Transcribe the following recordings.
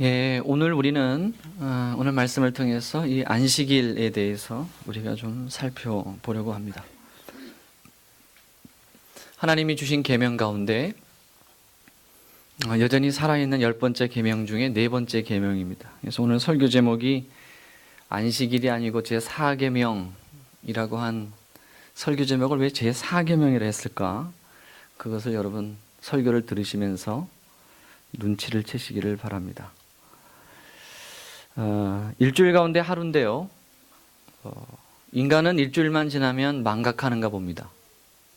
오늘 우리는 오늘 말씀을 통해서 이 안식일에 대해서 우리가 좀 살펴보려고 합니다. 하나님이 주신 계명 가운데 여전히 살아있는 10번째 계명 중에 4번째 계명입니다. 그래서 오늘 설교 제목이 안식일이 아니고 제4계명이라고 한 설교 제목을 왜 제4계명이라 했을까? 그것을 여러분 설교를 들으시면서 눈치를 채시기를 바랍니다. 일주일 가운데 하루인데요. 인간은 일주일만 지나면 망각하는가 봅니다.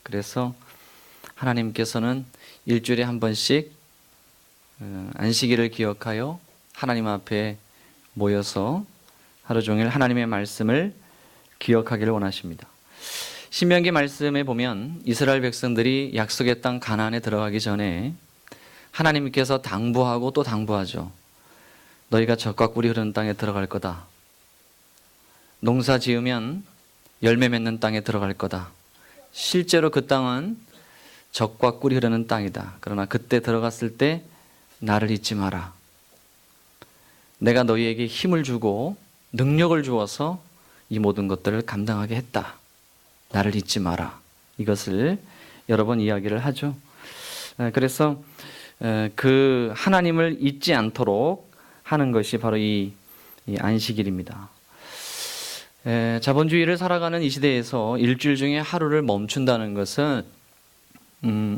그래서 하나님께서는 일주일에 한 번씩 안식일을 기억하여 하나님 앞에 모여서 하루 종일 하나님의 말씀을 기억하기를 원하십니다. 신명기 말씀에 보면 이스라엘 백성들이 약속의 땅 가나안에 들어가기 전에 하나님께서 당부하고 또 당부하죠. 너희가 젖과 꿀이 흐르는 땅에 들어갈 거다. 농사 지으면 열매 맺는 땅에 들어갈 거다. 실제로 그 땅은 젖과 꿀이 흐르는 땅이다. 그러나 그때 들어갔을 때 나를 잊지 마라. 내가 너희에게 힘을 주고 능력을 주어서 이 모든 것들을 감당하게 했다. 나를 잊지 마라. 이것을 여러 번 이야기를 하죠. 그래서 그 하나님을 잊지 않도록 하는 것이 바로 이 안식일입니다. 자본주의를 살아가는 이 시대에서 일주일 중에 하루를 멈춘다는 것은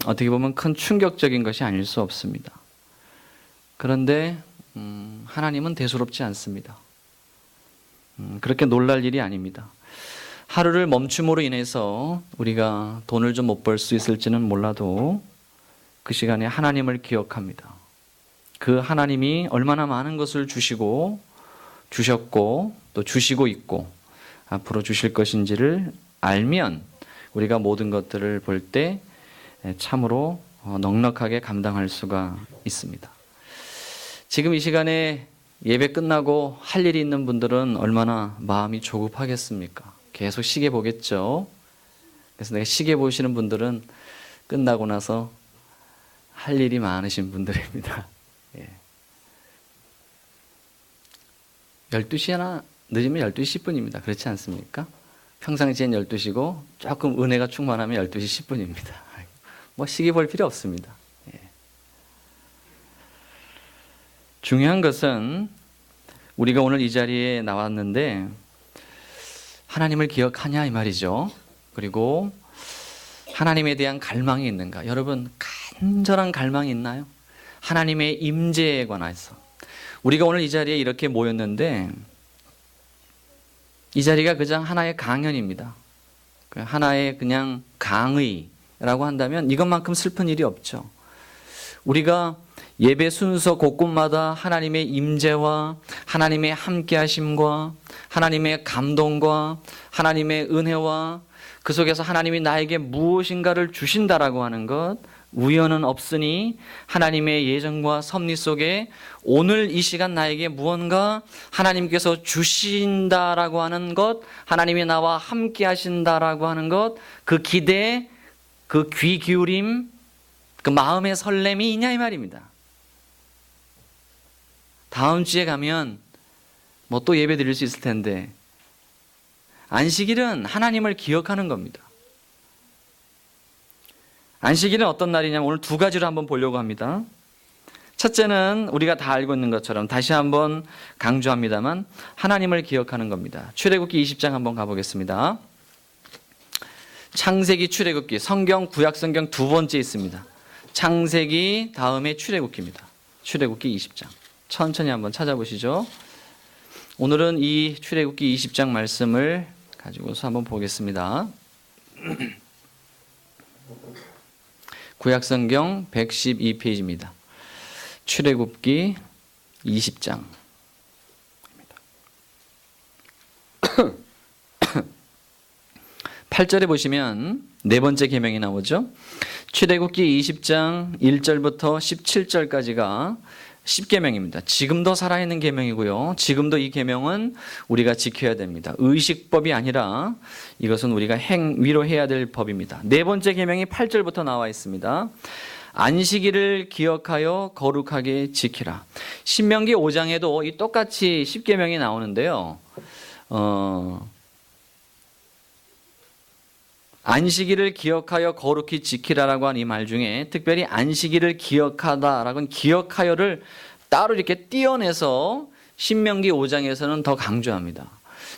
어떻게 보면 큰 충격적인 것이 아닐 수 없습니다. 그런데 하나님은 대수롭지 않습니다. 그렇게 놀랄 일이 아닙니다. 하루를 멈춤으로 인해서 우리가 돈을 좀 못 벌 수 있을지는 몰라도 그 시간에 하나님을 기억합니다. 그 하나님이 얼마나 많은 것을 주시고 주셨고 또 주시고 있고 앞으로 주실 것인지를 알면 우리가 모든 것들을 볼 때 참으로 넉넉하게 감당할 수가 있습니다. 지금 이 시간에 예배 끝나고 할 일이 있는 분들은 얼마나 마음이 조급하겠습니까? 계속 시계 보겠죠. 그래서 내가 시계 보시는 분들은 끝나고 나서 할 일이 많으신 분들입니다. 12시나 늦으면 12시 10분입니다. 그렇지 않습니까? 평상시엔 12시고 조금 은혜가 충만하면 12시 10분입니다. 뭐 시계 볼 필요 없습니다. 중요한 것은 우리가 오늘 이 자리에 나왔는데 하나님을 기억하냐 이 말이죠. 그리고 하나님에 대한 갈망이 있는가? 여러분 간절한 갈망이 있나요? 하나님의 임재에 관해서 우리가 오늘 이 자리에 이렇게 모였는데 이 자리가 그냥 하나의 강연입니다. 하나의 그냥 강의라고 한다면 이것만큼 슬픈 일이 없죠. 우리가 예배 순서 곳곳마다 하나님의 임재와 하나님의 함께하심과 하나님의 감동과 하나님의 은혜와 그 속에서 하나님이 나에게 무엇인가를 주신다라고 하는 것, 우연은 없으니 하나님의 예정과 섭리 속에 오늘 이 시간 나에게 무언가 하나님께서 주신다라고 하는 것, 하나님이 나와 함께 하신다라고 하는 것, 그 기대, 그 귀 기울임, 그 마음의 설렘이 있냐 이 말입니다. 다음 주에 가면 뭐 또 예배 드릴 수 있을 텐데 안식일은 하나님을 기억하는 겁니다. 안식일은 어떤 날이냐면 오늘 두 가지로 한번 보려고 합니다. 첫째는 우리가 다 알고 있는 것처럼 다시 한번 강조합니다만 하나님을 기억하는 겁니다. 출애굽기 20장 한번 가보겠습니다. 창세기, 출애굽기, 성경, 구약성경 두 번째 있습니다. 창세기 다음에 출애굽기입니다. 출애굽기 20장. 천천히 한번 찾아보시죠. 오늘은 이 출애굽기 20장 말씀을 가지고서 한번 보겠습니다. 구약성경 112페이지입니다. 출애굽기 20장. 8절에 보시면 네 번째 계명이 나오죠. 출애굽기 20장 1절부터 17절까지가 10계명입니다. 지금도 살아있는 계명이고요. 지금도 이 계명은 우리가 지켜야 됩니다. 의식법이 아니라 이것은 우리가 행위로 해야 될 법입니다. 네 번째 계명이 8절부터 나와 있습니다. 안식일을 기억하여 거룩하게 지키라. 신명기 5장에도 이 똑같이 십계명이 나오는데요. 안식일을 기억하여 거룩히 지키라라고 한 이 말 중에 특별히 안식일을 기억하다라고는 기억하여를 따로 이렇게 띄어내서 신명기 5장에서는 더 강조합니다.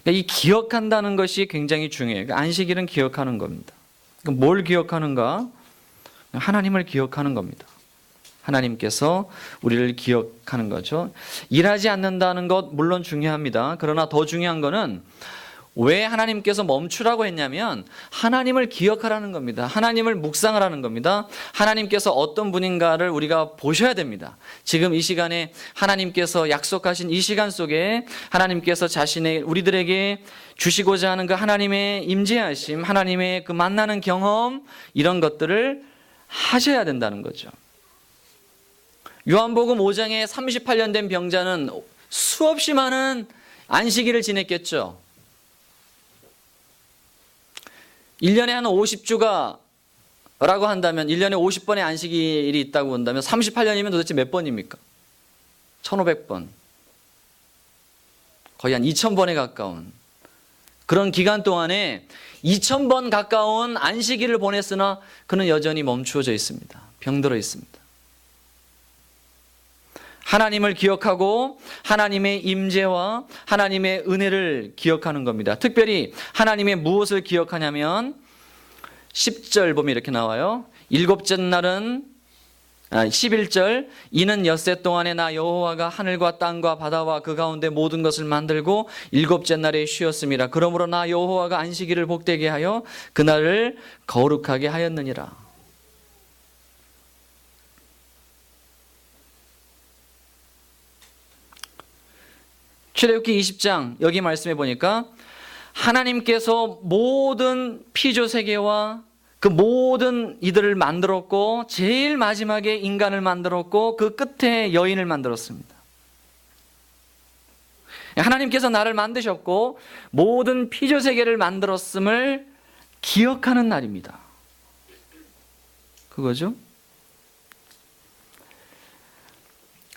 그러니까 이 기억한다는 것이 굉장히 중요해요. 그러니까 안식일은 기억하는 겁니다. 그러니까 뭘 기억하는가? 하나님을 기억하는 겁니다. 하나님께서 우리를 기억하는 거죠. 일하지 않는다는 것 물론 중요합니다. 그러나 더 중요한 거는 왜 하나님께서 멈추라고 했냐면 하나님을 기억하라는 겁니다. 하나님을 묵상하라는 겁니다. 하나님께서 어떤 분인가를 우리가 보셔야 됩니다. 지금 이 시간에 하나님께서 약속하신 이 시간 속에 하나님께서 자신의 우리들에게 주시고자 하는 그 하나님의 임재하심, 하나님의 그 만나는 경험, 이런 것들을 하셔야 된다는 거죠. 요한복음 5장에 38년 된 병자는 수없이 많은 안식일을 지냈겠죠. 1년에 한 50주가 라고 한다면 1년에 50번의 안식일이 있다고 본다면 38년이면 도대체 몇 번입니까? 1500번. 거의 한 2000번에 가까운 그런 기간 동안에 2000번 가까운 안식일을 보냈으나 그는 여전히 멈추어져 있습니다. 병들어 있습니다. 하나님을 기억하고 하나님의 임재와 하나님의 은혜를 기억하는 겁니다. 특별히 하나님의 무엇을 기억하냐면 10절 보면 이렇게 나와요. 일곱째 날은 11절 이는 엿새 동안에 나 여호와가 하늘과 땅과 바다와 그 가운데 모든 것을 만들고 일곱째 날에 쉬었음이라. 그러므로 나 여호와가 안식일을 복되게 하여 그날을 거룩하게 하였느니라. 출애굽기 20장 여기 말씀해 보니까 하나님께서 모든 피조 세계와 그 모든 이들을 만들었고 제일 마지막에 인간을 만들었고 그 끝에 여인을 만들었습니다. 하나님께서 나를 만드셨고 모든 피조 세계를 만들었음을 기억하는 날입니다. 그거죠?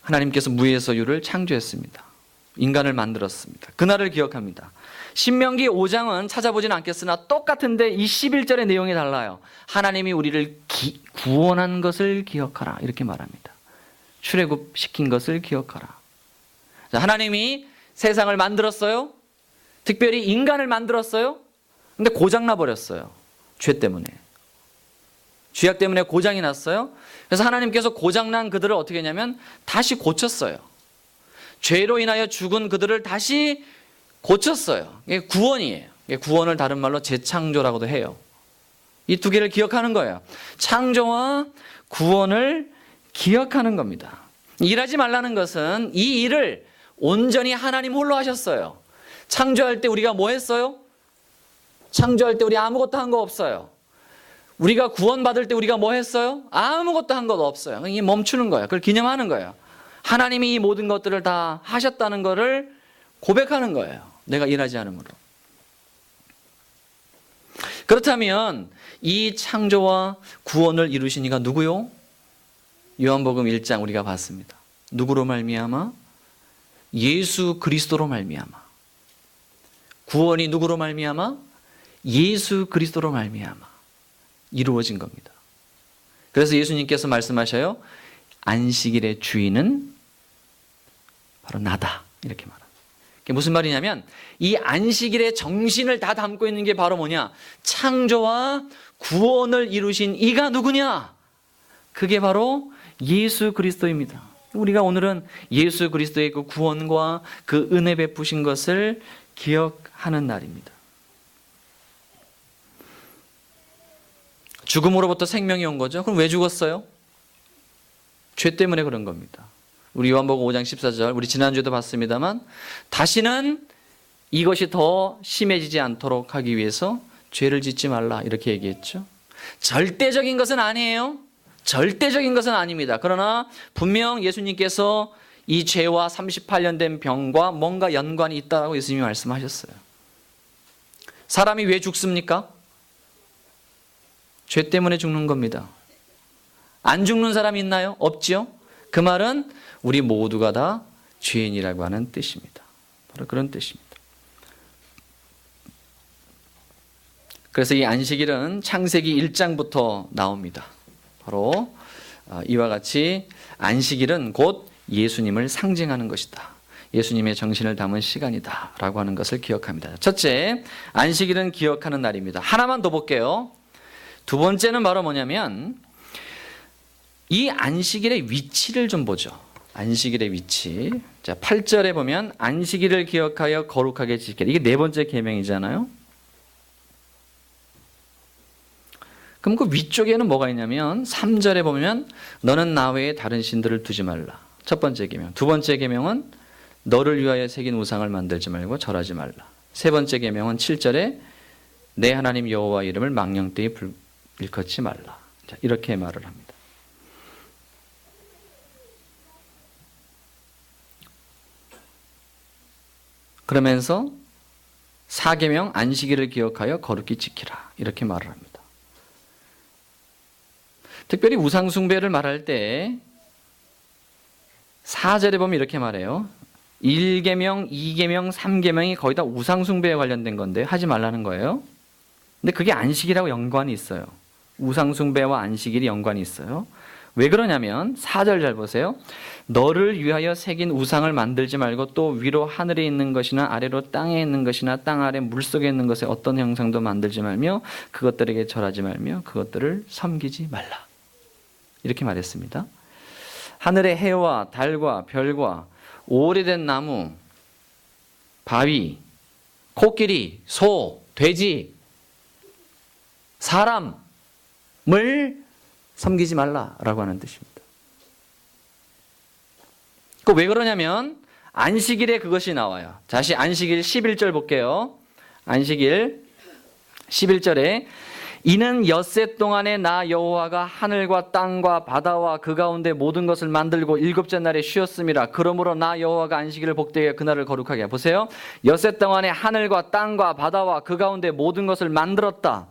하나님께서 무에서 유를 창조했습니다. 인간을 만들었습니다. 그날을 기억합니다. 신명기 5장은 찾아보지는 않겠으나 똑같은데 이 11절의 내용이 달라요. 하나님이 우리를 구원한 것을 기억하라 이렇게 말합니다. 출애굽시킨 것을 기억하라. 자, 하나님이 세상을 만들었어요. 특별히 인간을 만들었어요. 근데 고장나 버렸어요. 죄 때문에. 죄악 때문에 고장이 났어요. 그래서 하나님께서 고장난 그들을 어떻게 했냐면 다시 고쳤어요. 죄로 인하여 죽은 그들을 다시 고쳤어요. 이게 구원이에요. 구원을 다른 말로 재창조라고도 해요. 이 두 개를 기억하는 거예요. 창조와 구원을 기억하는 겁니다. 일하지 말라는 것은 이 일을 온전히 하나님 홀로 하셨어요. 창조할 때 우리가 뭐 했어요? 창조할 때 우리 아무것도 한 거 없어요. 우리가 구원받을 때 우리가 뭐 했어요? 아무것도 한 것 없어요. 이게 멈추는 거예요. 그걸 기념하는 거예요. 하나님이 이 모든 것들을 다 하셨다는 것을 고백하는 거예요. 내가 일하지 않으므로. 그렇다면 이 창조와 구원을 이루신 이가 누구요? 요한복음 1장 우리가 봤습니다. 누구로 말미암아? 예수 그리스도로 말미암아. 구원이 누구로 말미암아? 예수 그리스도로 말미암아 이루어진 겁니다. 그래서 예수님께서 말씀하셔요. 안식일의 주인은 바로 나다 이렇게 말합니다. 그게 무슨 말이냐면 이 안식일의 정신을 다 담고 있는 게 바로 뭐냐? 창조와 구원을 이루신 이가 누구냐? 그게 바로 예수 그리스도입니다. 우리가 오늘은 예수 그리스도의 그 구원과 그 은혜 베푸신 것을 기억하는 날입니다. 죽음으로부터 생명이 온 거죠. 그럼 왜 죽었어요? 죄 때문에 그런 겁니다. 우리 요한복음 5장 14절 우리 지난주에도 봤습니다만 다시는 이것이 더 심해지지 않도록 하기 위해서 죄를 짓지 말라 이렇게 얘기했죠. 절대적인 것은 아니에요. 절대적인 것은 아닙니다. 그러나 분명 예수님께서 이 죄와 38년 된 병과 뭔가 연관이 있다고 예수님이 말씀하셨어요. 사람이 왜 죽습니까? 죄 때문에 죽는 겁니다. 안 죽는 사람이 있나요? 없지요. 그 말은 우리 모두가 다 죄인이라고 하는 뜻입니다. 바로 그런 뜻입니다. 그래서 이 안식일은 창세기 1장부터 나옵니다. 바로 이와 같이 안식일은 곧 예수님을 상징하는 것이다. 예수님의 정신을 담은 시간이다 라고 하는 것을 기억합니다. 첫째, 안식일은 기억하는 날입니다. 하나만 더 볼게요. 두 번째는 바로 뭐냐면 이 안식일의 위치를 좀 보죠. 안식일의 위치. 자, 8절에 보면 안식일을 기억하여 거룩하게 지키라. 이게 네 번째 계명이잖아요. 그럼 그 위쪽에는 뭐가 있냐면 3절에 보면 너는 나 외에 다른 신들을 두지 말라. 첫 번째 계명. 두 번째 계명은 너를 위하여 새긴 우상을 만들지 말고 절하지 말라. 세 번째 계명은 7절에 내 하나님 여호와 이름을 망령되이 일컫지 말라. 자, 이렇게 말을 합니다. 그러면서 4계명 안식일을 기억하여 거룩히 지키라. 이렇게 말을 합니다. 특별히 우상 숭배를 말할 때 4절에 보면 이렇게 말해요. 1계명, 2계명, 3계명이 거의 다 우상 숭배에 관련된 건데 하지 말라는 거예요. 근데 그게 안식일하고 연관이 있어요. 우상 숭배와 안식일이 연관이 있어요. 왜 그러냐면 4절 잘 보세요. 너를 위하여 새긴 우상을 만들지 말고 또 위로 하늘에 있는 것이나 아래로 땅에 있는 것이나 땅 아래 물속에 있는 것에 어떤 형상도 만들지 말며 그것들에게 절하지 말며 그것들을 섬기지 말라. 이렇게 말했습니다. 하늘의 해와 달과 별과 오래된 나무, 바위, 코끼리, 소, 돼지, 사람을 섬기지 말라라고 하는 뜻입니다. 그 왜 그러냐면 안식일에 그것이 나와요. 다시 안식일 11절 볼게요. 안식일 11절에 이는 엿새 동안에 나 여호와가 하늘과 땅과 바다와 그 가운데 모든 것을 만들고 일곱째 날에 쉬었음이라. 그러므로 나 여호와가 안식일을 복되게 그날을 거룩하게. 보세요. 엿새 동안에 하늘과 땅과 바다와 그 가운데 모든 것을 만들었다.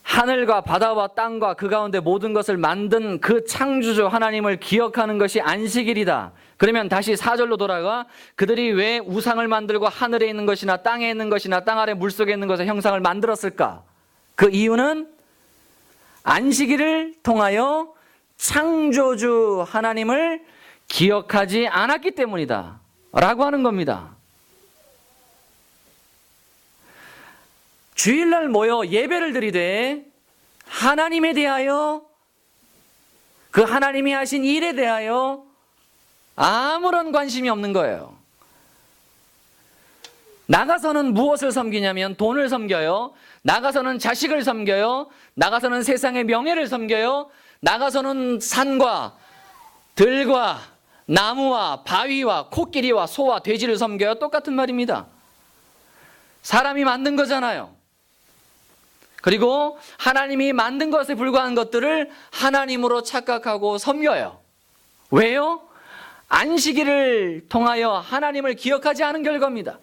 하늘과 바다와 땅과 그 가운데 모든 것을 만든 그 창조주 하나님을 기억하는 것이 안식일이다. 그러면 다시 4절로 돌아가 그들이 왜 우상을 만들고 하늘에 있는 것이나 땅에 있는 것이나 땅 아래 물속에 있는 것의 형상을 만들었을까? 그 이유는 안식일을 통하여 창조주 하나님을 기억하지 않았기 때문이다 라고 하는 겁니다. 주일날 모여 예배를 드리되 하나님에 대하여 그 하나님이 하신 일에 대하여 아무런 관심이 없는 거예요. 나가서는 무엇을 섬기냐면 돈을 섬겨요. 나가서는 자식을 섬겨요. 나가서는 세상의 명예를 섬겨요. 나가서는 산과 들과 나무와 바위와 코끼리와 소와 돼지를 섬겨요. 똑같은 말입니다. 사람이 만든 거잖아요. 그리고 하나님이 만든 것에 불과한 것들을 하나님으로 착각하고 섬겨요. 왜요? 안식일을 통하여 하나님을 기억하지 않은 결과입니다.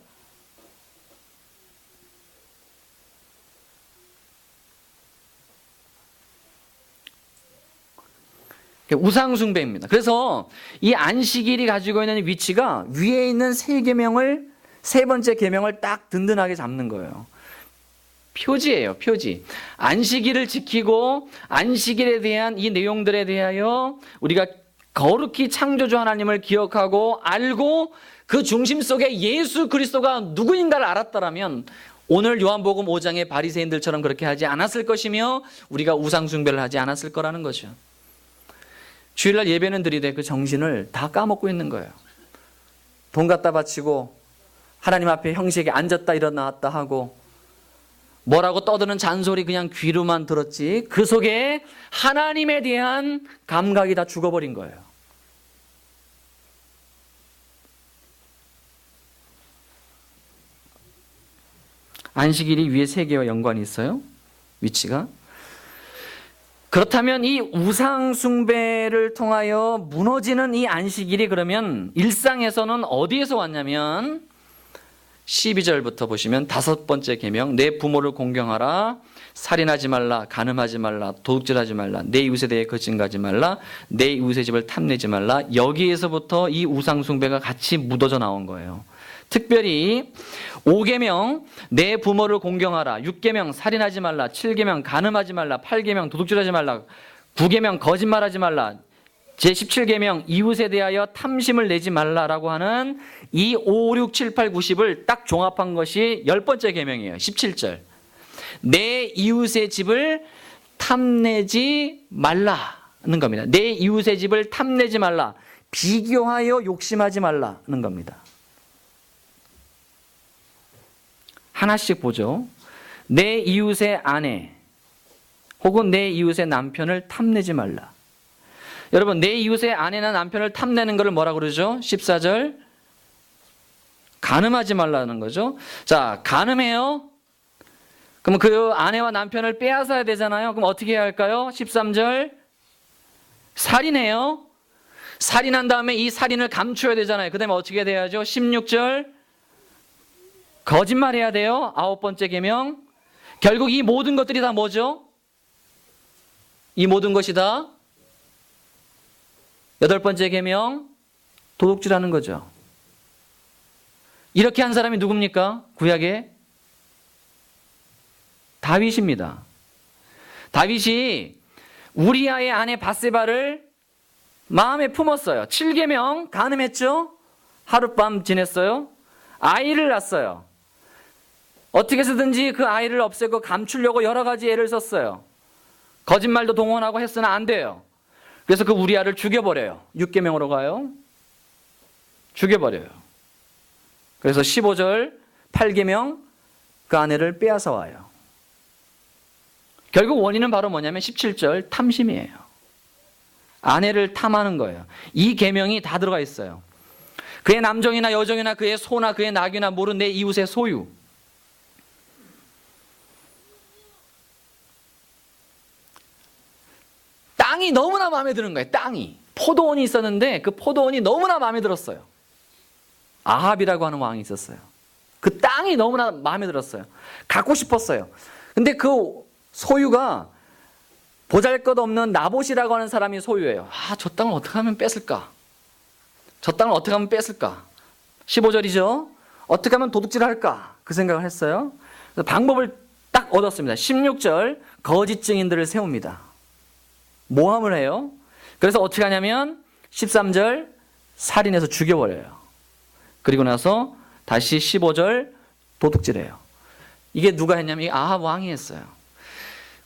우상 숭배입니다. 그래서 이 안식일이 가지고 있는 위치가 위에 있는 세 번째 계명을 딱 든든하게 잡는 거예요. 표지예요, 표지. 안식일을 지키고 안식일에 대한 이 내용들에 대하여 우리가 거룩히 창조주 하나님을 기억하고 알고 그 중심 속에 예수 그리스도가 누구인가를 알았다라면 오늘 요한복음 5장의 바리새인들처럼 그렇게 하지 않았을 것이며 우리가 우상 숭배를 하지 않았을 거라는 거죠. 주일날 예배는 드리되 그 정신을 다 까먹고 있는 거예요. 돈 갖다 바치고 하나님 앞에 형식에 앉았다 일어났다 하고 뭐라고 떠드는 잔소리 그냥 귀로만 들었지 그 속에 하나님에 대한 감각이 다 죽어버린 거예요. 안식일이 위에 세 개와 연관이 있어요. 위치가. 그렇다면 이 우상 숭배를 통하여 무너지는 이 안식일이 그러면 일상에서는 어디에서 왔냐면 12절부터 보시면 5번째 계명, 내 부모를 공경하라, 살인하지 말라, 간음하지 말라, 도둑질하지 말라, 내 이웃에 대해 거짓말하지 말라, 내 이웃의 집을 탐내지 말라. 여기에서부터 이 우상 숭배가 같이 묻어져 나온 거예요. 특별히 5계명 내 부모를 공경하라, 6계명 살인하지 말라, 7계명 간음하지 말라, 8계명 도둑질하지 말라, 9계명 거짓말하지 말라, 제17계명 이웃에 대하여 탐심을 내지 말라라고 하는 이 5, 6, 7, 8, 90을 딱 종합한 것이 10번째 계명이에요. 17절. 내 이웃의 집을 탐내지 말라는 겁니다. 내 이웃의 집을 탐내지 말라. 비교하여 욕심하지 말라는 겁니다. 하나씩 보죠. 내 이웃의 아내 혹은 내 이웃의 남편을 탐내지 말라. 여러분, 내 이웃의 아내나 남편을 탐내는 것을 뭐라고 그러죠? 14절. 간음하지 말라는 거죠. 자, 간음해요. 그럼 그 아내와 남편을 빼앗아야 되잖아요. 그럼 어떻게 해야 할까요? 13절. 살인해요. 살인한 다음에 이 살인을 감춰야 되잖아요. 그 다음에 어떻게 돼야죠? 16절. 거짓말해야 돼요. 9번째 계명. 결국 이 모든 것들이 다 뭐죠? 이 모든 것이 다 8번째 계명, 도둑질하는 거죠. 이렇게 한 사람이 누굽니까? 구약에 다윗입니다. 다윗이 우리아의 아내 바세바를 마음에 품었어요. 7계명 간음했죠? 하룻밤 지냈어요. 아이를 낳았어요. 어떻게 해서든지 그 아이를 없애고 감추려고 여러 가지 애를 썼어요. 거짓말도 동원하고 했으나 안 돼요. 그래서 그 우리아를 죽여버려요. 6계명으로 가요. 죽여버려요. 그래서 15절 8계명 그 아내를 빼앗아 와요. 결국 원인은 바로 뭐냐면 17절 탐심이에요. 아내를 탐하는 거예요. 이 계명이 다 들어가 있어요. 그의 남종이나 여종이나 그의 소나 그의 낙이나 물은 내 이웃의 소유. 땅이 너무나 마음에 드는 거예요. 땅이. 포도원이 있었는데 그 포도원이 너무나 마음에 들었어요. 아합이라고 하는 왕이 있었어요. 그 땅이 너무나 마음에 들었어요. 갖고 싶었어요. 근데 그 소유가 보잘것없는 나봇이라고 하는 사람이 소유예요. 저 땅을 어떻게 하면 뺏을까? 저 땅을 어떻게 하면 뺏을까? 15절이죠. 어떻게 하면 도둑질을 할까? 그 생각을 했어요. 그래서 방법을 딱 얻었습니다. 16절 거짓 증인들을 세웁니다. 모함을 해요. 그래서 어떻게 하냐면 13절 살인해서 죽여버려요. 그리고 나서 다시 15절 도둑질해요. 이게 누가 했냐면 아합 왕이 했어요.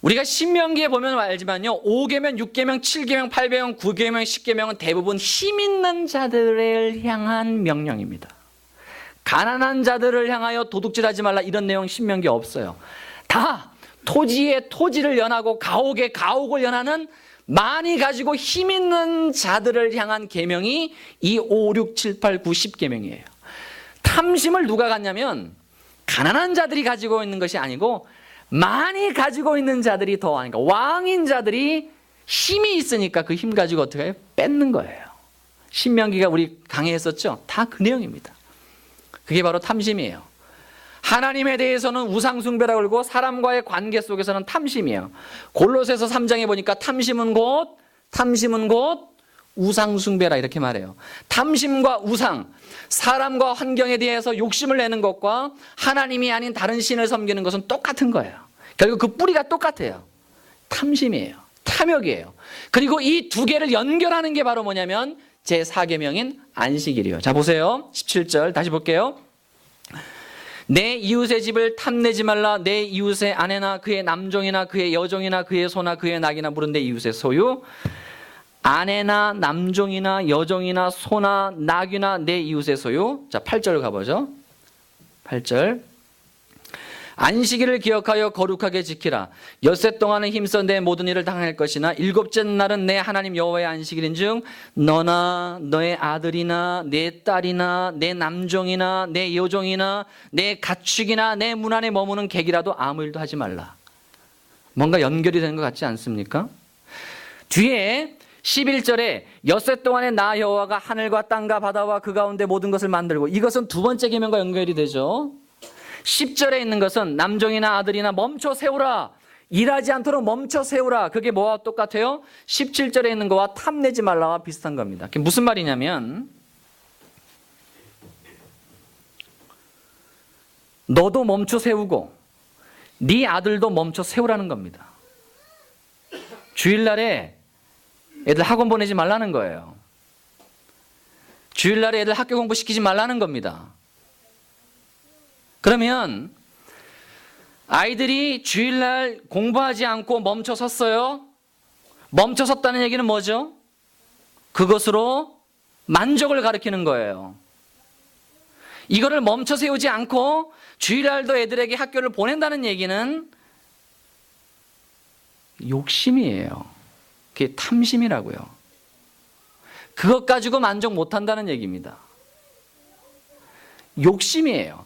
우리가 신명기에 보면 알지만요. 5계명, 6계명, 7계명, 8계명, 9계명, 10계명은 대부분 힘 있는 자들을 향한 명령입니다. 가난한 자들을 향하여 도둑질하지 말라 이런 내용 신명기에 없어요. 다 토지에 토지를 연하고 가옥에 가옥을 연하는 많이 가지고 힘 있는 자들을 향한 계명이 이 5, 6, 7, 8, 9, 10계명이에요. 탐심을 누가 갖냐면 가난한 자들이 가지고 있는 것이 아니고 많이 가지고 있는 자들이 더 하니까 왕인 자들이 힘이 있으니까 그 힘 가지고 어떻게 해요? 뺏는 거예요. 신명기가 우리 강의했었죠? 다 그 내용입니다. 그게 바로 탐심이에요. 하나님에 대해서는 우상숭배라고 그러고 사람과의 관계 속에서는 탐심이에요. 골로새서 3장에 보니까 탐심은 곧 우상숭배라 이렇게 말해요. 탐심과 우상, 사람과 환경에 대해서 욕심을 내는 것과 하나님이 아닌 다른 신을 섬기는 것은 똑같은 거예요. 결국 그 뿌리가 똑같아요. 탐심이에요. 탐욕이에요. 그리고 이 두 개를 연결하는 게 바로 뭐냐면 제4계명인 안식일이에요. 자 보세요. 17절 다시 볼게요. 내 이웃의 집을 탐내지 말라. 내 이웃의 아내나 그의 남종이나 그의 여종이나 그의 소나 그의 낙이나 물은 내 이웃의 소유. 아내나 남종이나 여종이나 소나 낙이나 내 이웃의 소유. 자 8절 가보죠. 8절. 안식일을 기억하여 거룩하게 지키라. 엿새 동안은 힘써 내 모든 일을 당할 것이나 일곱째 날은 내 하나님 여호와의 안식일인즉 너나 너의 아들이나 내 딸이나 내 남종이나 내 여종이나 내 가축이나 내 문 안에 머무는 객이라도 아무 일도 하지 말라. 뭔가 연결이 되는 것 같지 않습니까? 뒤에 11절에 엿새 동안에 나 여호와가 하늘과 땅과 바다와 그 가운데 모든 것을 만들고, 이것은 두 번째 계명과 연결이 되죠. 10절에 있는 것은 남종이나 아들이나 멈춰 세우라, 일하지 않도록 멈춰 세우라. 그게 뭐와 똑같아요? 17절에 있는 거와 탐내지 말라와 비슷한 겁니다. 그게 무슨 말이냐면, 너도 멈춰 세우고 네 아들도 멈춰 세우라는 겁니다. 주일날에 애들 학원 보내지 말라는 거예요. 주일날에 애들 학교 공부시키지 말라는 겁니다. 그러면 아이들이 주일날 공부하지 않고 멈춰 섰어요. 멈춰 섰다는 얘기는 뭐죠? 그것으로 만족을 가리키는 거예요. 이거를 멈춰 세우지 않고 주일날도 애들에게 학교를 보낸다는 얘기는 욕심이에요. 그게 탐심이라고요. 그것 가지고 만족 못한다는 얘기입니다. 욕심이에요.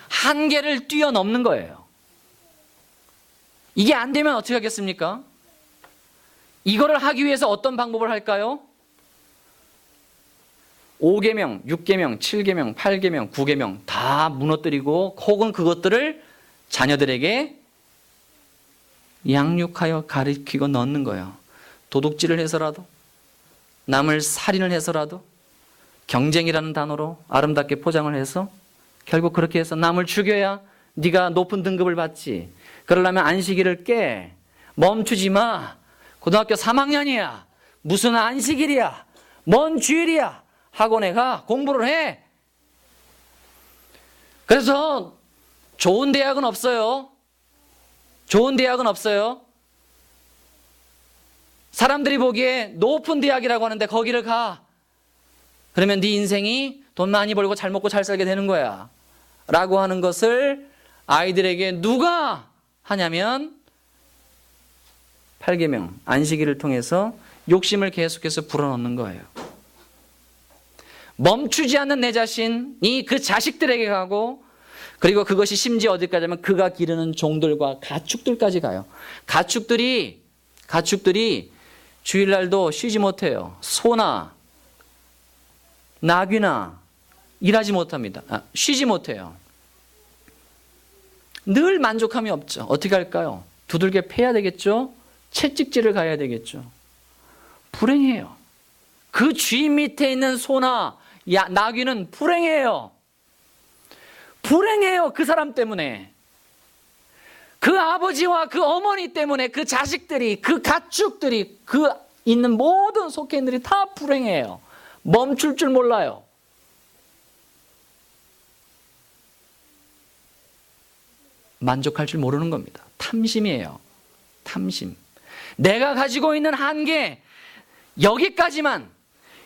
한계를 뛰어넘는 거예요. 이게 안 되면 어떻게 하겠습니까? 이거를 하기 위해서 어떤 방법을 할까요? 5계명, 6계명, 7계명, 8계명, 9계명 다 무너뜨리고, 혹은 그것들을 자녀들에게 양육하여 가르치고 넣는 거예요. 도둑질을 해서라도, 남을 살인을 해서라도, 경쟁이라는 단어로 아름답게 포장을 해서 결국 그렇게 해서 남을 죽여야 네가 높은 등급을 받지. 그러려면 안식일을 깨. 멈추지 마. 고등학교 3학년이야. 무슨 안식일이야. 뭔 주일이야. 학원에 가. 공부를 해. 그래서 좋은 대학은 없어요. 좋은 대학은 없어요. 사람들이 보기에 높은 대학이라고 하는데 거기를 가. 그러면 네 인생이 돈 많이 벌고 잘 먹고 잘 살게 되는 거야. 라고 하는 것을 아이들에게 누가 하냐면 8계명 안식일을 통해서 욕심을 계속해서 불어넣는 거예요. 멈추지 않는 내 자신이 그 자식들에게 가고, 그리고 그것이 심지어 어디까지 하면 그가 기르는 종들과 가축들까지 가요. 가축들이 주일날도 쉬지 못해요. 소나 나귀나 일하지 못합니다. 쉬지 못해요. 늘 만족함이 없죠. 어떻게 할까요? 두들겨 패야 되겠죠? 채찍질을 가야 되겠죠? 불행해요. 그 주인 밑에 있는 소나 나귀는 불행해요. 불행해요. 그 사람 때문에. 그 아버지와 그 어머니 때문에 그 자식들이, 그 가축들이, 그 있는 모든 속해인들이 다 불행해요. 멈출 줄 몰라요. 만족할 줄 모르는 겁니다. 탐심이에요. 탐심. 내가 가지고 있는 한계, 여기까지만,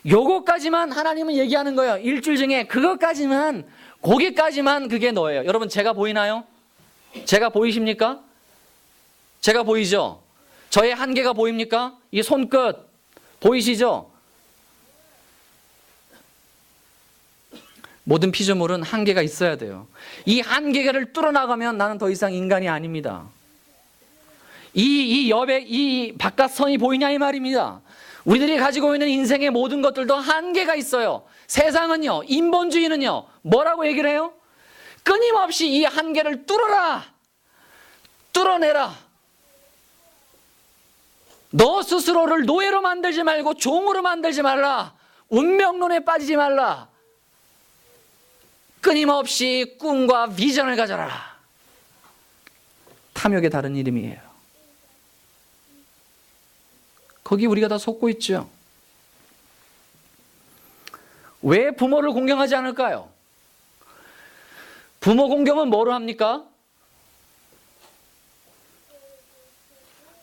요거까지만 하나님은 얘기하는 거예요. 일주일 중에 그것까지만, 거기까지만 그게 너예요. 여러분, 제가 보이나요? 제가 보이십니까? 제가 보이죠? 저의 한계가 보입니까? 이 손끝 보이시죠? 모든 피조물은 한계가 있어야 돼요. 이 한계를 뚫어나가면 나는 더 이상 인간이 아닙니다. 이 바깥 선이 보이냐 이 말입니다. 우리들이 가지고 있는 인생의 모든 것들도 한계가 있어요. 세상은요, 인본주의는요, 뭐라고 얘기를 해요? 끊임없이 이 한계를 뚫어내라. 너 스스로를 노예로 만들지 말고 종으로 만들지 말라. 운명론에 빠지지 말라. 끊임없이 꿈과 비전을 가져라. 탐욕의 다른 이름이에요. 거기 우리가 다 속고 있죠. 왜 부모를 공경하지 않을까요? 부모 공경은 뭐로 합니까?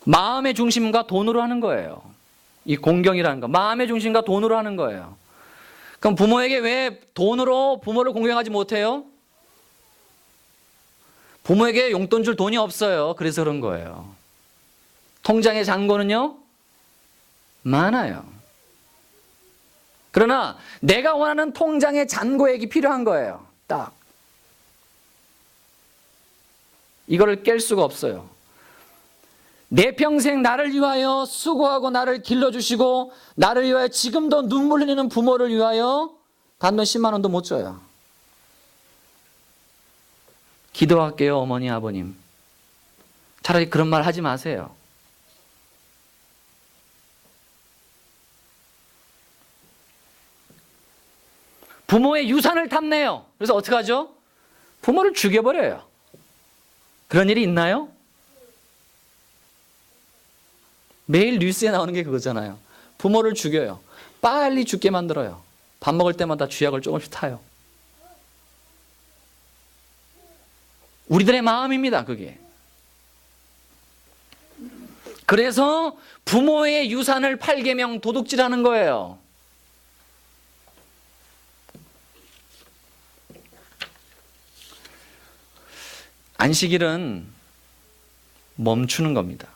마음의 중심과 돈으로 하는 거예요. 이 공경이라는 거. 마음의 중심과 돈으로 하는 거예요. 그럼 부모에게 왜 돈으로 부모를 공경하지 못해요? 부모에게 용돈 줄 돈이 없어요. 그래서 그런 거예요. 통장의 잔고는요? 많아요. 그러나 내가 원하는 통장의 잔고액이 필요한 거예요. 딱. 이거를 깰 수가 없어요. 내 평생 나를 위하여 수고하고 나를 길러주시고 나를 위하여 지금도 눈물 흘리는 부모를 위하여 단돈 10만 원도 못 줘요. 기도할게요, 어머니, 아버님. 차라리 그런 말 하지 마세요. 부모의 유산을 탐내요. 그래서 어떻게 하죠? 부모를 죽여버려요. 그런 일이 있나요? 매일 뉴스에 나오는 게 그거잖아요. 부모를 죽여요. 빨리 죽게 만들어요. 밥 먹을 때마다 쥐약을 조금씩 타요. 우리들의 마음입니다, 그게. 그래서 부모의 유산을 8계명 도둑질하는 거예요. 안식일은 멈추는 겁니다.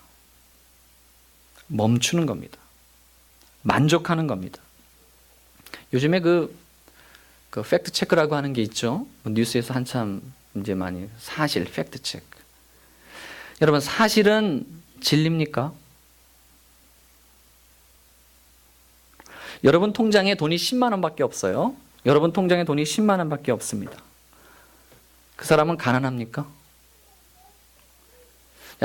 멈추는 겁니다. 만족하는 겁니다. 요즘에 그 팩트 체크라고 하는 게 있죠. 뉴스에서 한참 이제 많이 사실 팩트 체크. 여러분, 사실은 진리입니까? 여러분 통장에 돈이 10만 원밖에 없어요. 여러분 통장에 돈이 10만 원밖에 없습니다. 그 사람은 가난합니까?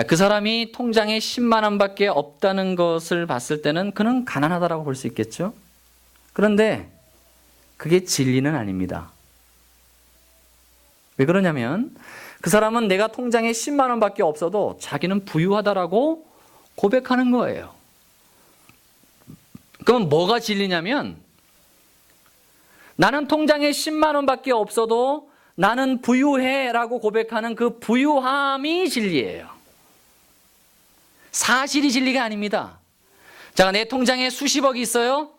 그 사람이 통장에 10만 원밖에 없다는 것을 봤을 때는 그는 가난하다라고 볼 수 있겠죠. 그런데 그게 진리는 아닙니다. 왜 그러냐면 그 사람은 내가 통장에 10만 원밖에 없어도 자기는 부유하다라고 고백하는 거예요. 그럼 뭐가 진리냐면 나는 통장에 10만 원밖에 없어도 나는 부유해라고 고백하는 그 부유함이 진리예요. 사실이 진리가 아닙니다. 자, 내 통장에 수십억이 있어요?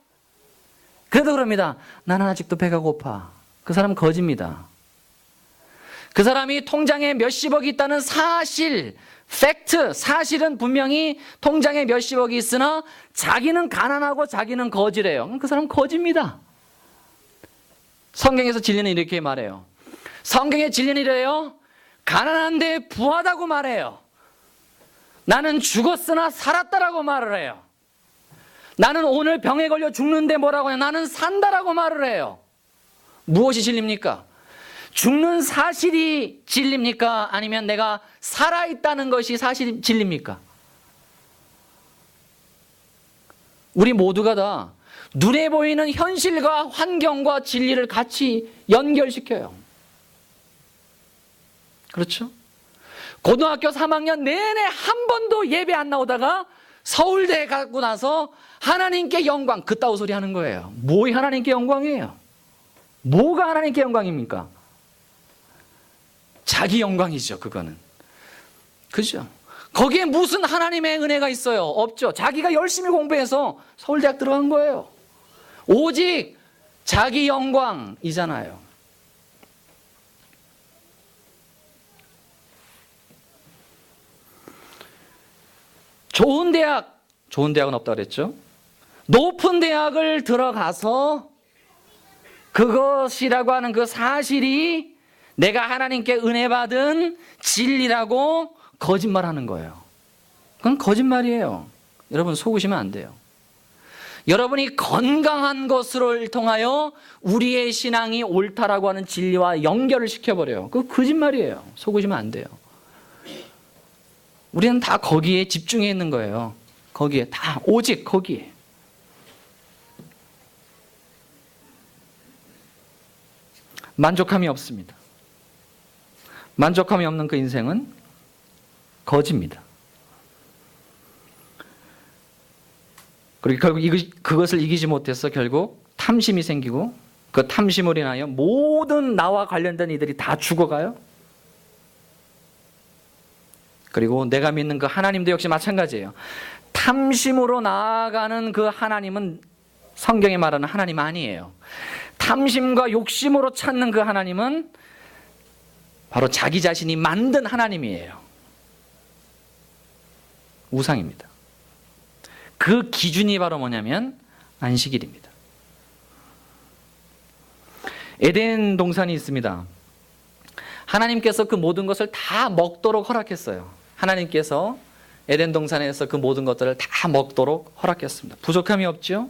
그래도 그럽니다. 나는 아직도 배가 고파. 그 사람은 거짓입니다. 그 사람이 통장에 몇십억이 있다는 사실, 팩트, 사실은 분명히 통장에 몇십억이 있으나 자기는 가난하고 자기는 거지래요. 그 사람은 거짓입니다. 성경에서 진리는 이렇게 말해요. 성경의 진리는 이래요. 가난한데 부하다고 말해요. 나는 죽었으나 살았다라고 말을 해요. 나는 오늘 병에 걸려 죽는데 뭐라고 해요? 나는 산다라고 말을 해요. 무엇이 진리입니까? 죽는 사실이 진리입니까? 아니면 내가 살아있다는 것이 사실 진리입니까? 우리 모두가 다 눈에 보이는 현실과 환경과 진리를 같이 연결시켜요. 그렇죠? 고등학교 3학년 내내 한 번도 예배 안 나오다가 서울대에 가고 나서 하나님께 영광, 그따위 소리 하는 거예요. 뭐이 하나님께 영광이에요? 뭐가 하나님께 영광입니까? 자기 영광이죠, 그거는. 그죠? 거기에 무슨 하나님의 은혜가 있어요? 없죠. 자기가 열심히 공부해서 서울대학 들어간 거예요. 오직 자기 영광이잖아요. 좋은 대학은 없다고 그랬죠. 높은 대학을 들어가서 그것이라고 하는 그 사실이 내가 하나님께 은혜 받은 진리라고 거짓말하는 거예요. 그건 거짓말이에요. 여러분 속으시면 안 돼요. 여러분이 건강한 것을 통하여 우리의 신앙이 옳다라고 하는 진리와 연결을 시켜버려요. 그거 거짓말이에요. 속으시면 안 돼요. 우리는 다 거기에 집중해 있는 거예요. 거기에 다 오직 거기에. 만족함이 없습니다. 만족함이 없는 그 인생은 거지입니다. 그리고 결국 그것을 이기지 못해서 결국 탐심이 생기고 그 탐심으로 인하여 모든 나와 관련된 이들이 다 죽어가요. 그리고 내가 믿는 그 하나님도 역시 마찬가지예요. 탐심으로 나아가는 그 하나님은 성경에 말하는 하나님 아니에요. 탐심과 욕심으로 찾는 그 하나님은 바로 자기 자신이 만든 하나님이에요. 우상입니다. 그 기준이 바로 뭐냐면 안식일입니다. 에덴 동산이 있습니다. 하나님께서 그 모든 것을 다 먹도록 허락했어요. 하나님께서 에덴 동산에서 그 모든 것들을 다 먹도록 허락했습니다. 부족함이 없죠.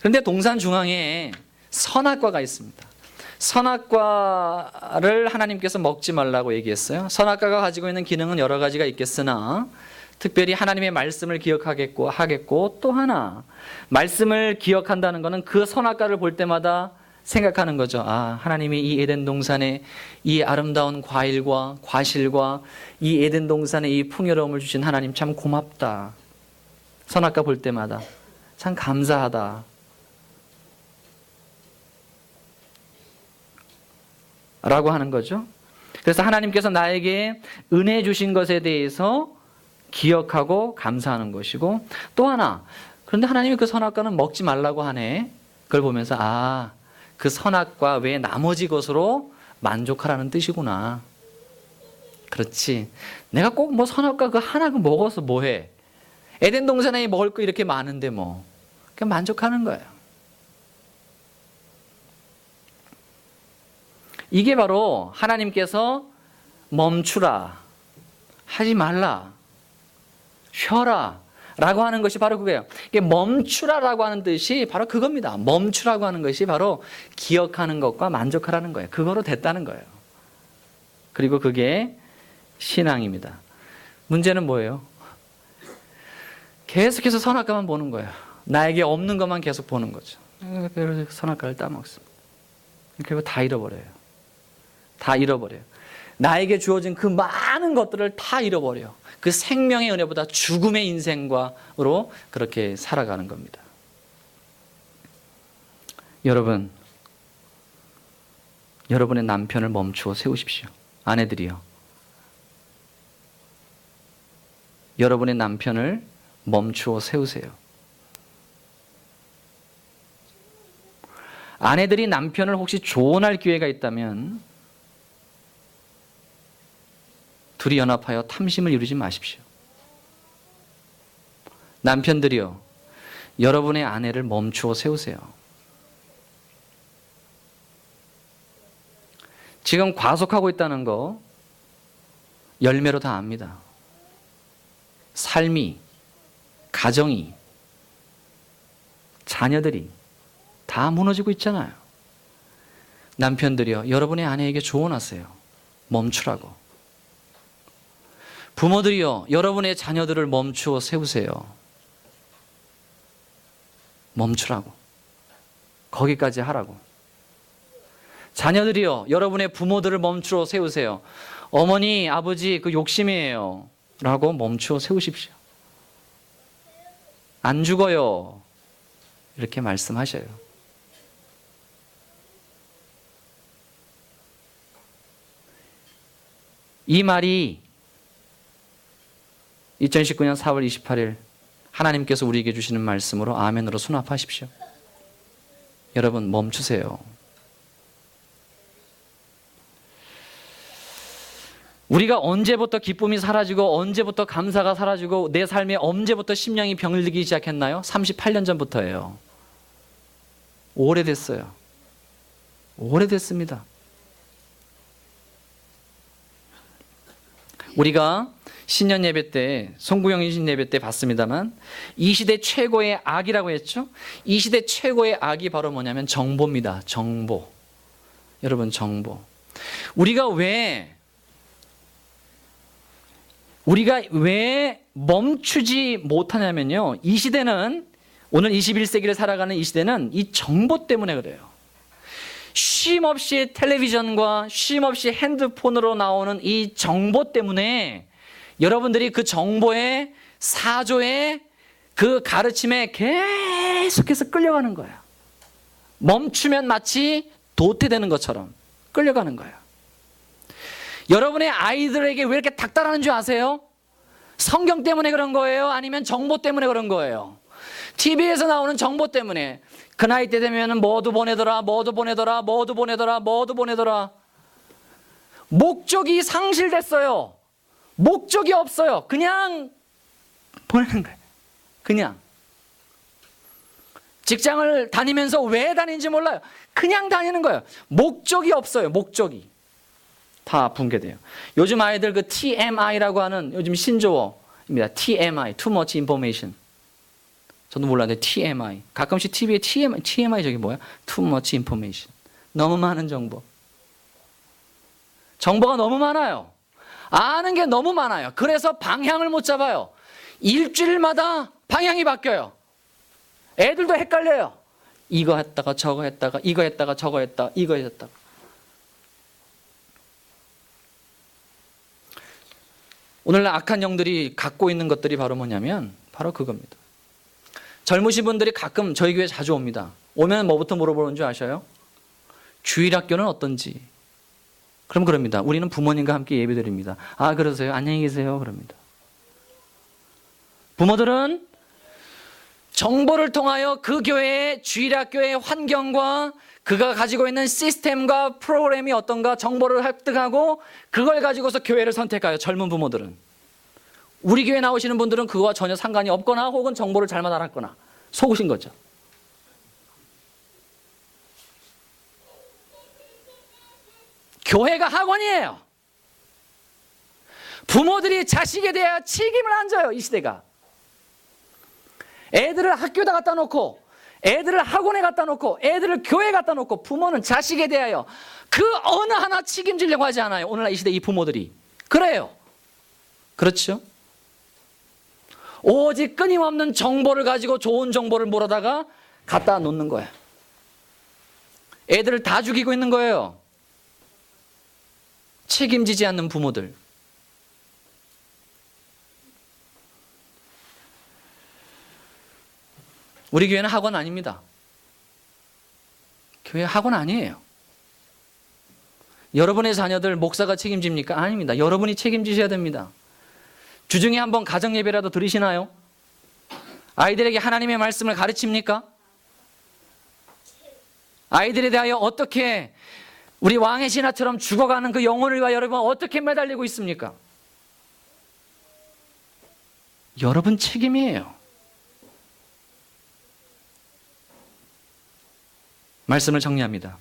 그런데 동산 중앙에 선악과가 있습니다. 선악과를 하나님께서 먹지 말라고 얘기했어요. 선악과가 가지고 있는 기능은 여러 가지가 있겠으나 특별히 하나님의 말씀을 하겠고 또 하나, 말씀을 기억한다는 것은 그 선악과를 볼 때마다 생각하는 거죠. 아, 하나님이 이 에덴 동산에 이 아름다운 과일과 과실과 이 에덴 동산에 이 풍요로움을 주신 하나님 참 고맙다. 선악과 볼 때마다 참 감사하다 라고 하는 거죠. 그래서 하나님께서 나에게 은혜 주신 것에 대해서 기억하고 감사하는 것이고, 또 하나, 그런데 하나님이 그 선악과는 먹지 말라고 하네. 그걸 보면서 아, 그 선악과 외에 나머지 것으로 만족하라는 뜻이구나. 그렇지, 내가 꼭 뭐 선악과 그 하나 먹어서 뭐해. 에덴 동산에 먹을 거 이렇게 많은데 뭐 그냥 만족하는 거예요. 이게 바로 하나님께서 멈추라, 하지 말라, 쉬어라 라고 하는 것이 바로 그거예요. 이게 멈추라라고 하는 뜻이 바로 그겁니다. 멈추라고 하는 것이 바로 기억하는 것과 만족하라는 거예요. 그거로 됐다는 거예요. 그리고 그게 신앙입니다. 문제는 뭐예요? 계속해서 선악과만 보는 거예요. 나에게 없는 것만 계속 보는 거죠. 그래서 선악과를 따먹습니다. 그리고 다 잃어버려요. 다 잃어버려요. 나에게 주어진 그 많은 것들을 다 잃어버려요. 그 생명의 은혜보다 죽음의 인생과로 그렇게 살아가는 겁니다. 여러분, 여러분의 남편을 멈추어 세우십시오. 아내들이요. 여러분의 남편을 멈추어 세우세요. 아내들이 남편을 혹시 조언할 기회가 있다면 둘이 연합하여 탐심을 이루지 마십시오. 남편들이요, 여러분의 아내를 멈추어 세우세요. 지금 과속하고 있다는 거 열매로 다 압니다. 삶이, 가정이, 자녀들이 다 무너지고 있잖아요. 남편들이요, 여러분의 아내에게 조언하세요. 멈추라고. 부모들이요, 여러분의 자녀들을 멈추어 세우세요. 멈추라고. 거기까지 하라고. 자녀들이요, 여러분의 부모들을 멈추어 세우세요. 어머니, 아버지, 그 욕심이에요 라고 멈추어 세우십시오. 안 죽어요 이렇게 말씀하셔요. 이 말이 2019년 4월 28일 하나님께서 우리에게 주시는 말씀으로 아멘으로 수납하십시오. 여러분, 멈추세요. 우리가 언제부터 기쁨이 사라지고 언제부터 감사가 사라지고 내 삶에 언제부터 심령이 병들기 시작했나요? 38년 전부터예요. 오래됐어요. 오래됐습니다. 우리가 신년 예배 때, 송구영 신 예배 때 봤습니다만 이 시대 최고의 악이라고 했죠. 이 시대 최고의 악이 바로 뭐냐면 정보입니다. 정보. 여러분, 정보. 우리가 왜 멈추지 못하냐면요, 이 시대는, 오늘 21세기를 살아가는 이 시대는 이 정보 때문에 그래요. 쉼없이 텔레비전과 쉼없이 핸드폰으로 나오는 이 정보 때문에 여러분들이 그 정보의 사조의 그 가르침에 계속해서 끌려가는 거예요. 멈추면 마치 도태되는 것처럼 끌려가는 거예요. 여러분의 아이들에게 왜 이렇게 닥달하는 줄 아세요? 성경 때문에 그런 거예요? 아니면 정보 때문에 그런 거예요? TV에서 나오는 정보 때문에. 그 나이 때 되면 뭐도 보내더라, 뭐도 보내더라, 뭐도 보내더라, 뭐도 보내더라. 목적이 상실됐어요. 목적이 없어요. 그냥 보내는 거예요. 그냥. 직장을 다니면서 왜 다니는지 몰라요. 그냥 다니는 거예요. 목적이 없어요. 목적이. 다 붕괴돼요. 요즘 아이들 그 TMI라고 하는 요즘 신조어, TMI, too much information. 저도 몰랐는데 TMI. 가끔씩 TV에 TMI 저게 뭐야? Too much information. 너무 많은 정보. 정보가 너무 많아요. 아는 게 너무 많아요. 그래서 방향을 못 잡아요. 일주일마다 방향이 바뀌어요. 애들도 헷갈려요. 이거 했다가 저거 했다가 이거 했다가 저거 했다가 이거 했다가. 오늘날 악한 영들이 갖고 있는 것들이 바로 뭐냐면 바로 그겁니다. 젊으신 분들이 가끔 저희 교회 자주 옵니다. 오면 뭐부터 물어보는 줄 아셔요? 주일학교는 어떤지. 그럼 그럽니다. 우리는 부모님과 함께 예배드립니다. 아, 그러세요? 안녕히 계세요. 그럽니다. 부모들은 정보를 통하여 그 교회의 주일학교의 환경과 그가 가지고 있는 시스템과 프로그램이 어떤가 정보를 획득하고 그걸 가지고서 교회를 선택해요. 젊은 부모들은. 우리 교회 나오시는 분들은 그거와 전혀 상관이 없거나 혹은 정보를 잘못 알았거나 속으신 거죠. 교회가 학원이에요. 부모들이 자식에 대하여 책임을 안 져요. 이 시대가. 애들을 학교에다 갖다 놓고 애들을 학원에 갖다 놓고 애들을 교회에 갖다 놓고 부모는 자식에 대하여 그 어느 하나 책임지려고 하지 않아요. 오늘날 이 시대 이 부모들이. 그래요. 그렇죠? 오직 끊임없는 정보를 가지고 좋은 정보를 몰아다가 갖다 놓는 거예요. 애들을 다 죽이고 있는 거예요. 책임지지 않는 부모들. 우리 교회는 학원 아닙니다. 교회 학원 아니에요. 여러분의 자녀들 목사가 책임집니까? 아닙니다. 여러분이 책임지셔야 됩니다. 주중에 한번 가정예배라도 들으시나요? 아이들에게 하나님의 말씀을 가르칩니까? 아이들에 대하여 어떻게 우리 왕의 신하처럼 죽어가는 그 영혼을 위하여 여러분 어떻게 매달리고 있습니까? 여러분 책임이에요. 말씀을 정리합니다.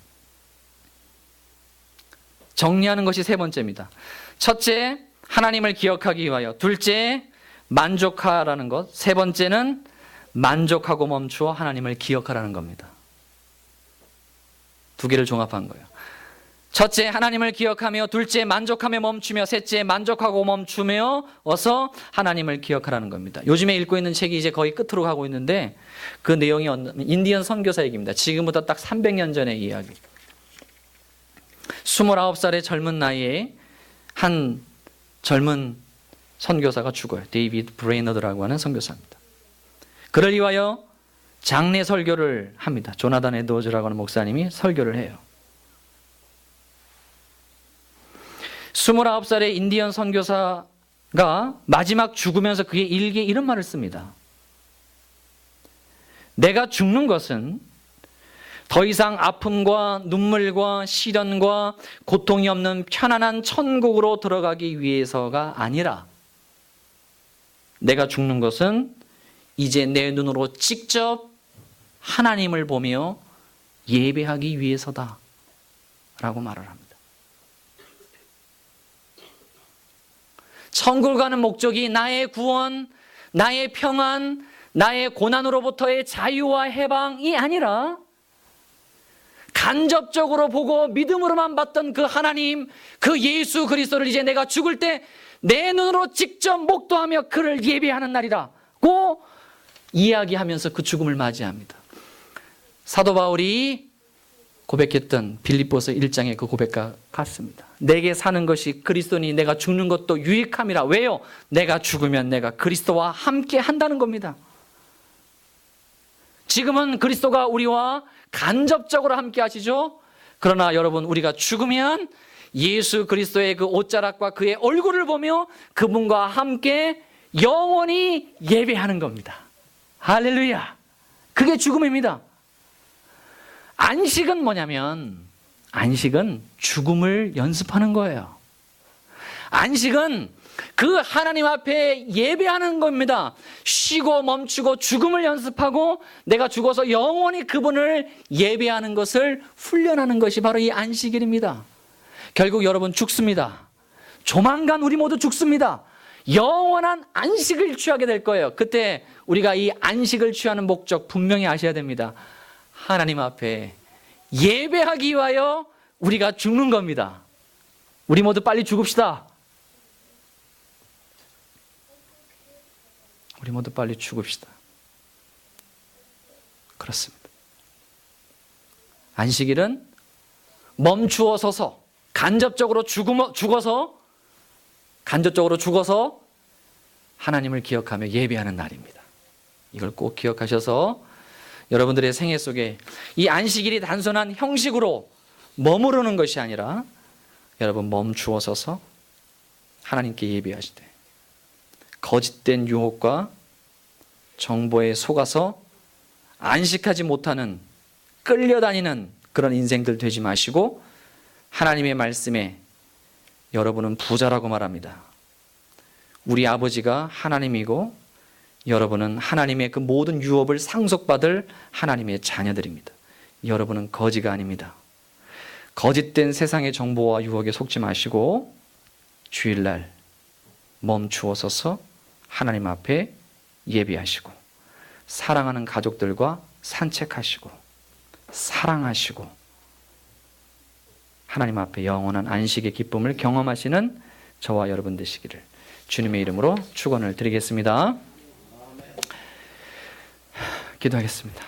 정리하는 것이 세 번째입니다. 첫째, 하나님을 기억하기 위하여. 둘째, 만족하라는 것. 세 번째는 만족하고 멈추어 하나님을 기억하라는 겁니다. 두 개를 종합한 거예요. 첫째, 하나님을 기억하며, 둘째, 만족하며 멈추며, 셋째, 만족하고 멈추며 어서 하나님을 기억하라는 겁니다. 요즘에 읽고 있는 책이 이제 거의 끝으로 가고 있는데 그 내용이 인디언 선교사 얘기입니다. 지금부터 딱 300년 전의 이야기. 29살의 젊은 나이에 한 젊은 선교사가 죽어요. 데이비드 브레이너드라고 하는 선교사입니다. 그를 위하여 장례 설교를 합니다. 조나단 에드워즈라고 하는 목사님이 설교를 해요. 29살의 인디언 선교사가 마지막 죽으면서 그의 일기에 이런 말을 씁니다. 내가 죽는 것은 더 이상 아픔과 눈물과 시련과 고통이 없는 편안한 천국으로 들어가기 위해서가 아니라 내가 죽는 것은 이제 내 눈으로 직접 하나님을 보며 예배하기 위해서다 라고 말을 합니다. 천국을 가는 목적이 나의 구원, 나의 평안, 나의 고난으로부터의 자유와 해방이 아니라 간접적으로 보고 믿음으로만 봤던 그 하나님, 그 예수 그리스도를 이제 내가 죽을 때 내 눈으로 직접 목도하며 그를 예배하는 날이라고 이야기하면서 그 죽음을 맞이합니다. 사도 바울이 고백했던 빌립보서 1장의 그 고백과 같습니다. 내게 사는 것이 그리스도니 내가 죽는 것도 유익함이라. 왜요? 내가 죽으면 내가 그리스도와 함께 한다는 겁니다. 지금은 그리스도가 우리와 간접적으로 함께 하시죠. 그러나 여러분, 우리가 죽으면 예수 그리스도의 그 옷자락과 그의 얼굴을 보며 그분과 함께 영원히 예배하는 겁니다. 할렐루야. 그게 죽음입니다. 안식은 뭐냐면, 안식은 죽음을 연습하는 거예요. 안식은 그 하나님 앞에 예배하는 겁니다. 쉬고 멈추고 죽음을 연습하고 내가 죽어서 영원히 그분을 예배하는 것을 훈련하는 것이 바로 이 안식일입니다. 결국 여러분 죽습니다. 조만간 우리 모두 죽습니다. 영원한 안식을 취하게 될 거예요. 그때 우리가 이 안식을 취하는 목적 분명히 아셔야 됩니다. 하나님 앞에 예배하기 위하여 우리가 죽는 겁니다. 우리 모두 빨리 죽읍시다. 우리 모두 빨리 죽읍시다. 그렇습니다. 안식일은 멈추어 서서 간접적으로 죽어서 하나님을 기억하며 예배하는 날입니다. 이걸 꼭 기억하셔서 여러분들의 생애 속에 이 안식일이 단순한 형식으로 머무르는 것이 아니라 여러분 멈추어 서서 하나님께 예배하시되 거짓된 유혹과 정보에 속아서 안식하지 못하는 끌려다니는 그런 인생들 되지 마시고 하나님의 말씀에 여러분은 부자라고 말합니다. 우리 아버지가 하나님이고 여러분은 하나님의 그 모든 유업을 상속받을 하나님의 자녀들입니다. 여러분은 거지가 아닙니다. 거짓된 세상의 정보와 유혹에 속지 마시고 주일날 멈추어 서서 하나님 앞에 예배하시고 사랑하는 가족들과 산책하시고 사랑하시고 하나님 앞에 영원한 안식의 기쁨을 경험하시는 저와 여러분 되시기를 주님의 이름으로 축원을 드리겠습니다. 기도하겠습니다.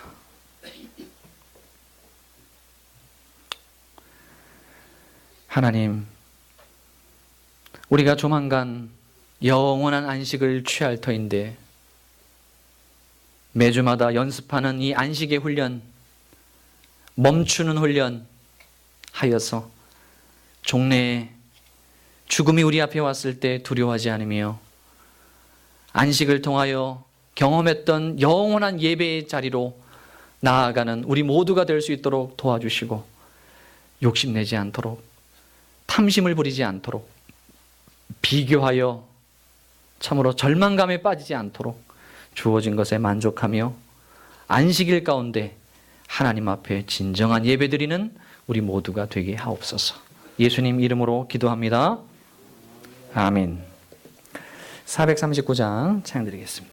하나님, 우리가 조만간 영원한 안식을 취할 터인데 매주마다 연습하는 이 안식의 훈련, 멈추는 훈련 하여서 종래에 죽음이 우리 앞에 왔을 때 두려워하지 않으며 안식을 통하여 경험했던 영원한 예배의 자리로 나아가는 우리 모두가 될 수 있도록 도와주시고 욕심내지 않도록 탐심을 부리지 않도록 비교하여 참으로 절망감에 빠지지 않도록 주어진 것에 만족하며 안식일 가운데 하나님 앞에 진정한 예배드리는 우리 모두가 되게 하옵소서. 예수님 이름으로 기도합니다. 아멘. 439장 찬양드리겠습니다.